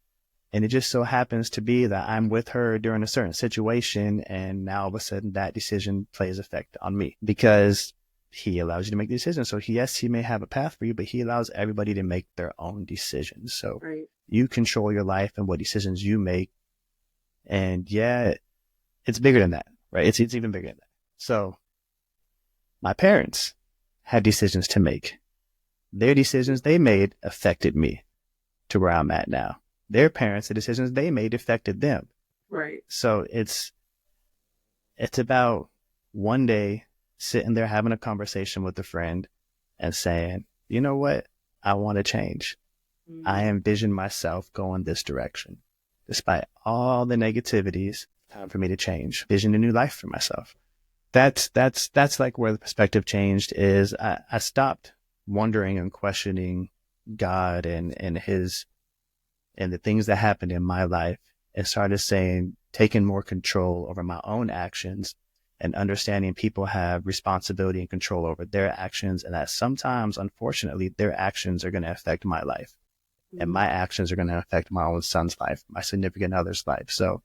And it just so happens to be that I'm with her during a certain situation. And now all of a sudden that decision plays effect on me because he allows you to make decisions. So yes, he may have a path for you, but he allows everybody to make their own decisions. So Right. you control your life and what decisions you make. And yeah, it's bigger than that, right? It's even bigger than that. So my parents had decisions to make. Their decisions they made affected me to where I'm at now. Their parents, the decisions they made affected them. Right. So it's about one day sitting there having a conversation with a friend and saying, you know what? I want to change. I envision myself going this direction. Despite all the negativities, time for me to change. Vision a new life for myself. That's like where the perspective changed is I stopped wondering and questioning God and the things that happened in my life and started saying, taking more control over my own actions and understanding people have responsibility and control over their actions. And that sometimes, unfortunately, their actions are going to affect my life and my actions are going to affect my own son's life, my significant other's life. So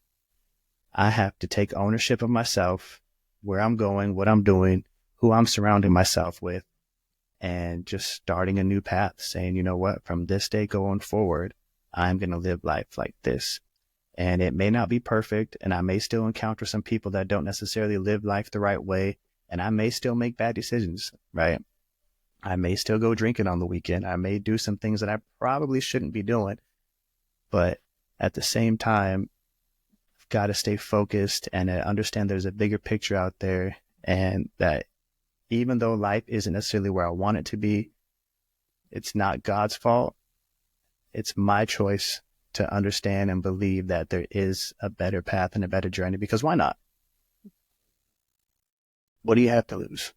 I have to take ownership of myself, where I'm going, what I'm doing, who I'm surrounding myself with, and just starting a new path saying, you know what, from this day going forward, I'm going to live life like this. And it may not be perfect, and I may still encounter some people that don't necessarily live life the right way, and I may still make bad decisions, right? I may still go drinking on the weekend. I may do some things that I probably shouldn't be doing, but at the same time, I've got to stay focused and understand there's a bigger picture out there, and that even though life isn't necessarily where I want it to be, it's not God's fault. It's my choice to understand and believe that there is a better path and a better journey, because why not? What do you have to lose?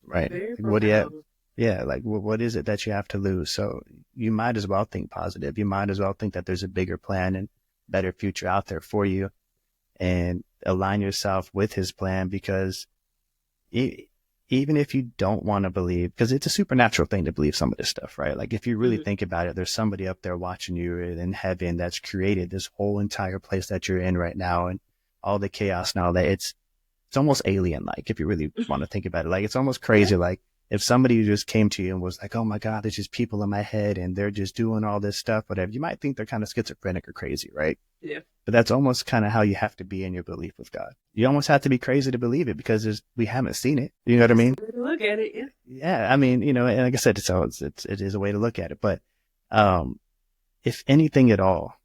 Right? Very What do you have? profound. Yeah, like what is it that you have to lose? So you might as well think positive. You might as well think that there's a bigger plan and better future out there for you, and align yourself with his plan, because even if you don't want to believe, because it's a supernatural thing to believe some of this stuff, right? Like if you really think about it, there's somebody up there watching you in heaven that's created this whole entire place that you're in right now, and all the chaos and all that. It's almost alien like, if you really want to think about it. Like it's almost crazy. Yeah. Like if somebody just came to you and was like, oh my God, there's just people in my head and they're just doing all this stuff, whatever, you might think they're kind of schizophrenic or crazy, right? Yeah. But that's almost kind of how you have to be in your belief with God. You almost have to be crazy to believe it, because we haven't seen it. You know what I That's mean? the way to look at it. Yeah. Yeah. I mean, and like I said, it is a way to look at it. But, if anything at all,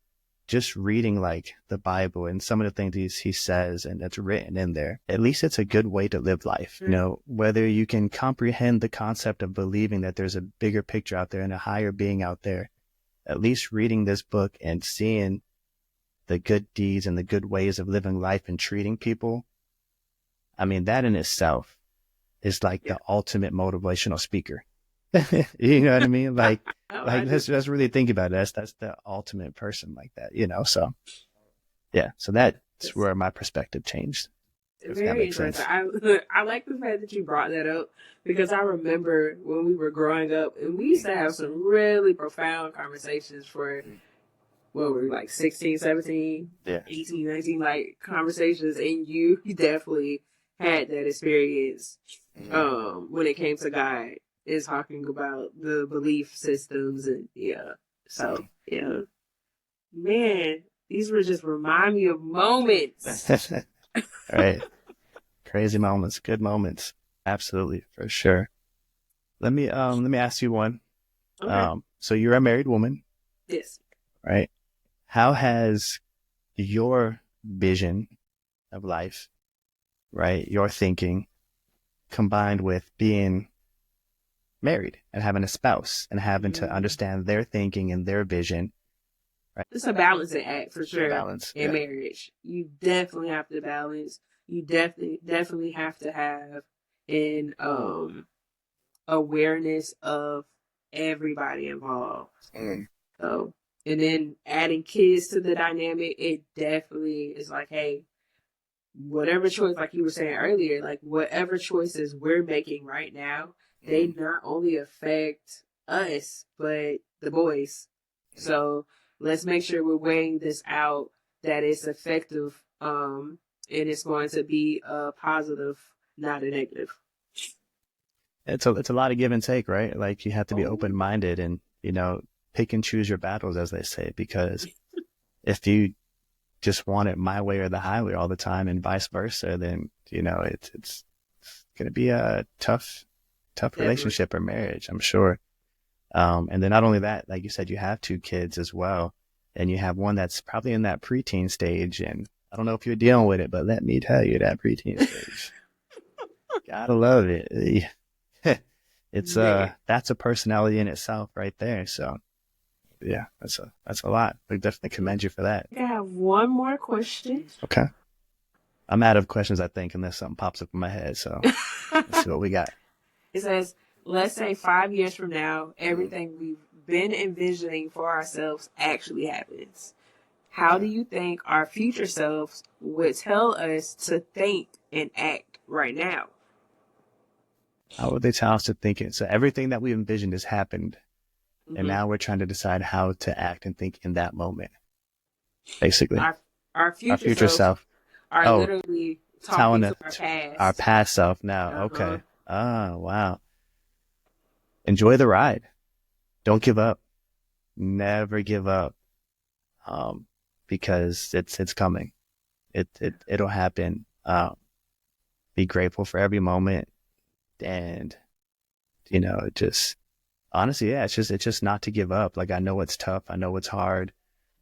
just reading like the Bible and some of the things he says and that's written in there, at least it's a good way to live life. You know, whether you can comprehend the concept of believing that there's a bigger picture out there and a higher being out there, at least reading this book and seeing the good deeds and the good ways of living life and treating people. I mean, that in itself is like the ultimate motivational speaker. You know what I mean? Like, let's really think about it. That's the ultimate person like that, So yeah, so that's where my perspective changed. If that Very makes sense. interesting. I like the fact that you brought that up, because I remember when we were growing up and we used to have some really profound conversations for what were we, like 16, 17, Yeah. 18, 19, like conversations, and you definitely had that experience when it came to God, is talking about the belief systems, and so man, these were just remind me of moments. Right. Crazy moments, good moments. Absolutely, for sure. Let me ask you one. Okay. So you're a married woman, Yes. right? How has your vision of life, right, your thinking, combined with being married and having a spouse and having to understand their thinking and their vision, right? It's a balancing act for sure. Balance in marriage. You definitely have to balance. You definitely have to have an awareness of everybody involved. So, and then adding kids to the dynamic, it definitely is like, hey, whatever choice, like you were saying earlier, like whatever choices we're making right now, they not only affect us, but the boys. So let's make sure we're weighing this out, that it's effective, and it's going to be a positive, not a negative. It's a lot of give and take, right? Like you have to be Oh, open minded and pick and choose your battles, as they say. Because if you just want it my way or the highway all the time, and vice versa, then it's going to be a tough definitely. relationship or marriage, I'm sure. And then not only that, like you said, you have two kids as well, and you have one that's probably in that preteen stage. And I don't know if you're dealing with it, but let me tell you, that preteen stage, gotta love it. It's Man, that's a personality in itself right there. So yeah, that's a lot. We definitely commend you for that. I have one more question. Okay, I'm out of questions, I think, unless something pops up in my head. So let's see what we got. It says, let's say 5 years from now, Mhm. everything we've been envisioning for ourselves actually happens. How do you think our future selves would tell us to think and act right now? How would they tell us to think it? So everything that we envisioned has happened, and Hmm. now we're trying to decide how to act and think in that moment. Basically, Our our our future future selves self. are Oh, literally talking telling to us our our past. past self now. Uh huh. Okay. Ah, wow. Enjoy the ride. Don't give up. Never give up. Um, because it's coming. It'll happen. Be grateful for every moment, and just honestly, yeah, it's just not to give up. Like I know it's tough. I know it's hard.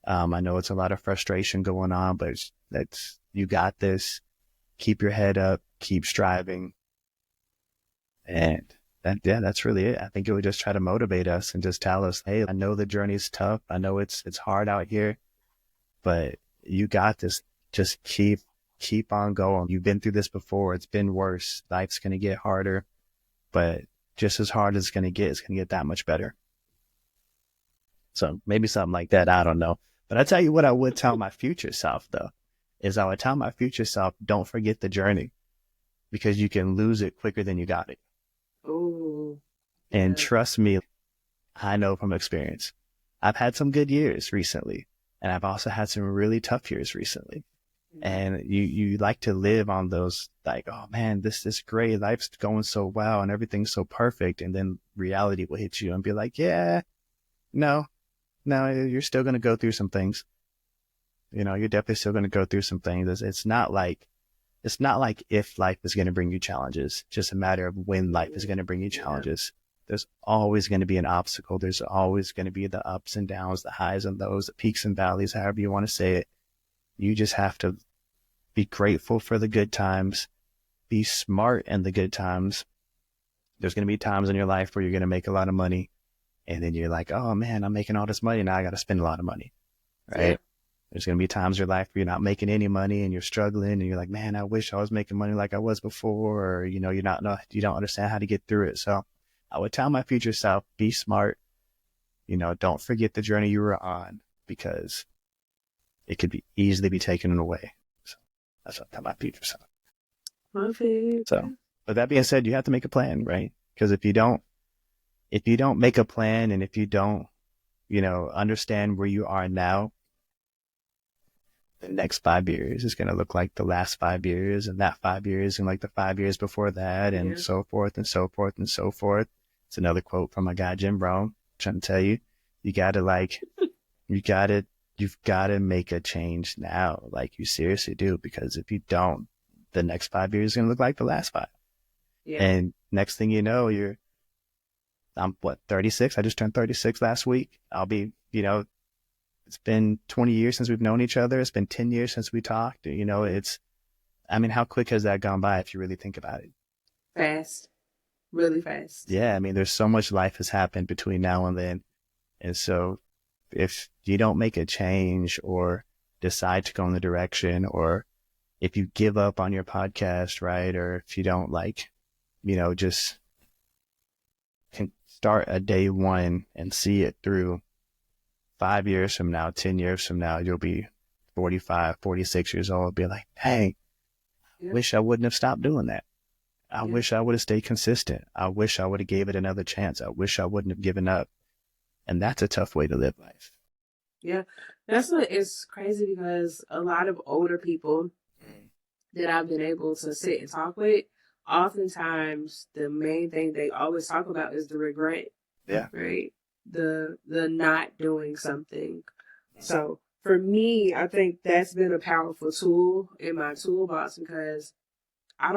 I know it's a lot of frustration going on, but that's you got this. Keep your head up. Keep striving, and that's really it. I think it would just try to motivate us and just tell us, hey, I know the journey's tough. I know it's hard out here, but you got this. Just keep on going. You've been through this before. It's been worse. Life's gonna get harder, but just as hard as it's gonna get that much better. So maybe something like that. I don't know. But I tell you what I would tell my future self though, is I would tell my future self, don't forget the journey because you can lose it quicker than you got it. Oh, And yeah. trust me, I know from experience. I've had some good years recently, and I've also had some really tough years recently. Yeah. And you like to live on those like, oh man, this is great, life's going so well and everything's so perfect, and then reality will hit you and be like, yeah, no, no, you're still gonna go through some things. You're definitely still gonna go through some things. It's not like if life is gonna bring you challenges, just a matter of when life is gonna bring you Yeah. challenges. There's always going to be an obstacle. There's always going to be the ups and downs, the highs and lows, the peaks and valleys, however you want to say it. You just have to be grateful for the good times, be smart in the good times. There's going to be times in your life where you're going to make a lot of money, and then you're like, oh man, I'm making all this money. Now I got to spend a lot of money, Yeah. right? There's going to be times in your life where you're not making any money and you're struggling and you're like, man, I wish I was making money like I was before. Or, you don't understand how to get through it. So I would tell my future self, be smart, don't forget the journey you were on because it could be easily be taken away. So that's what I tell my future self. Perfect. So, but that being said, you have to make a plan, right? Because if you don't make a plan and if you don't, understand where you are now, the next 5 years is going to look like the last 5 years, and that 5 years and like the 5 years before that, and Yeah. so forth and so forth and so forth. It's another quote from my guy Jim Brown trying to tell you, you got to like, you got to, you've got to make a change now. Like you seriously do, because if you don't, the next 5 years is going to look like the last five. Yeah. And next thing you know, I'm what, 36? I just turned 36 last week. I'll be, it's been 20 years since we've known each other. It's been 10 years since we talked. I mean, how quick has that gone by if you really think about it? Fast. Really fast. Yeah. I mean, there's so much life has happened between now and then. And so if you don't make a change or decide to go in the direction, or if you give up on your podcast, right? Or if you don't just can start a day one and see it through, 5 years from now, 10 years from now, you'll be 45, 46 years old. Be like, hey, Yeah. wish I wouldn't have stopped doing that. I Yeah. wish I would have stayed consistent. I wish I would have gave it another chance. I wish I wouldn't have given up. And that's a tough way to live life. Yeah. That's what is crazy because a lot of older people that I've been able to sit and talk with oftentimes the main thing they always talk about is the regret, Yeah. right? The not doing something. So for me, I think that's been a powerful tool in my toolbox because I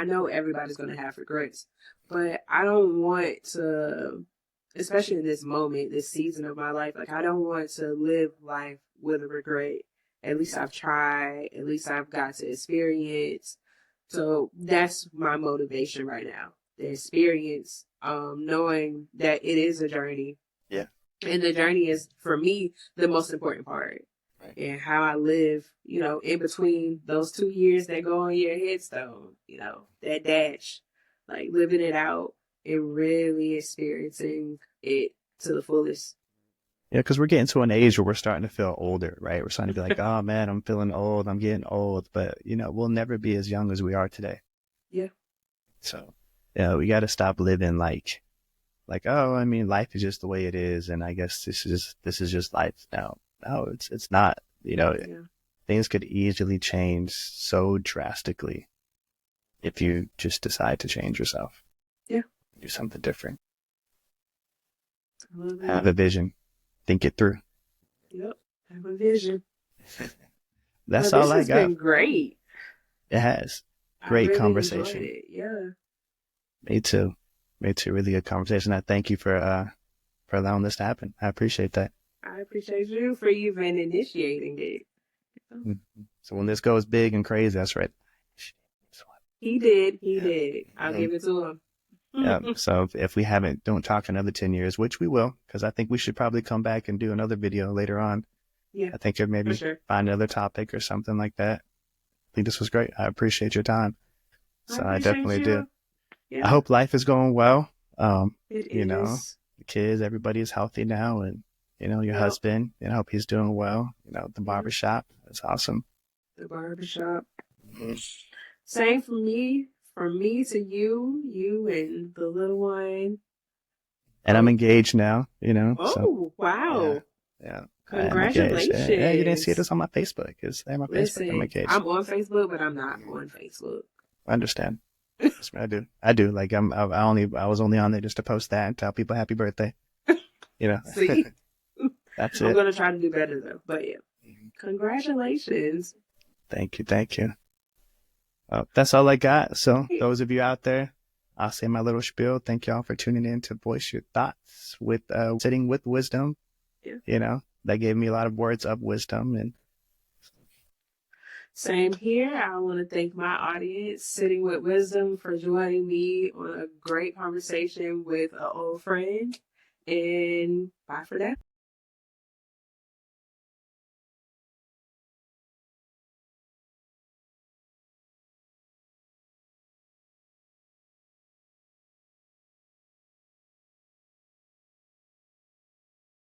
know everybody's going to have regrets, but I don't want to, especially in this moment, this season of my life, like I don't want to live life with a regret. At least I've tried, at least I've got to experience. So that's my motivation right now. The experience, knowing that it is a journey. Yeah. And the journey is, for me, the most important part. Right. And how I live, in between those 2 years that go on your headstone, that dash, like living it out and really experiencing it to the fullest. Yeah, because we're getting to an age where we're starting to feel older, right? We're starting to be like, oh man, I'm feeling old. I'm getting old. But, we'll never be as young as we are today. Yeah. So, we got to stop living oh, I mean, life is just the way it is. And I guess this is just life now. No, it's not, Yeah. things could easily change so drastically if you just decide to change yourself. Yeah. Do something different. I love it. Have a vision. Think it through. Yep. Have a vision. That's Well, all I this got. has been great. It has. I Great really conversation. enjoyed it. Yeah. Me too. Really good conversation. I thank you for allowing this to happen. I appreciate that. I appreciate you for even initiating it. So when this goes big and crazy, that's right. He did. I'll give it to him. Yeah. So if we don't talk another 10 years, which we will, because I think we should probably come back and do another video later on. Yeah. I think maybe find another topic or something like that. I think this was great. I appreciate your time. So I definitely do. Yeah. I hope life is going well. It is. The kids, everybody is healthy now, and your husband, I hope he's doing well. The barbershop, that's awesome. The barbershop. Mm-hmm. Same for me. From me to you and the little one. And I'm engaged now, Oh, so, wow. Yeah. Congratulations. Yeah, you didn't see this on my Facebook. It's there on my Facebook. I'm engaged. I'm on Facebook, but I'm not on Facebook. I understand. I do. Like I was only on there just to post that and tell people happy birthday. See? That's I'm going to try to do better though. But yeah. Congratulations. Thank you. That's all I got. So those of you out there, I'll say my little spiel. Thank y'all for tuning in to Voice Your Thoughts with Sitting with Wisdom. Yeah. That gave me a lot of words of wisdom. And same here. I want to thank my audience, Sitting with Wisdom, for joining me on a great conversation with an old friend. And bye for now.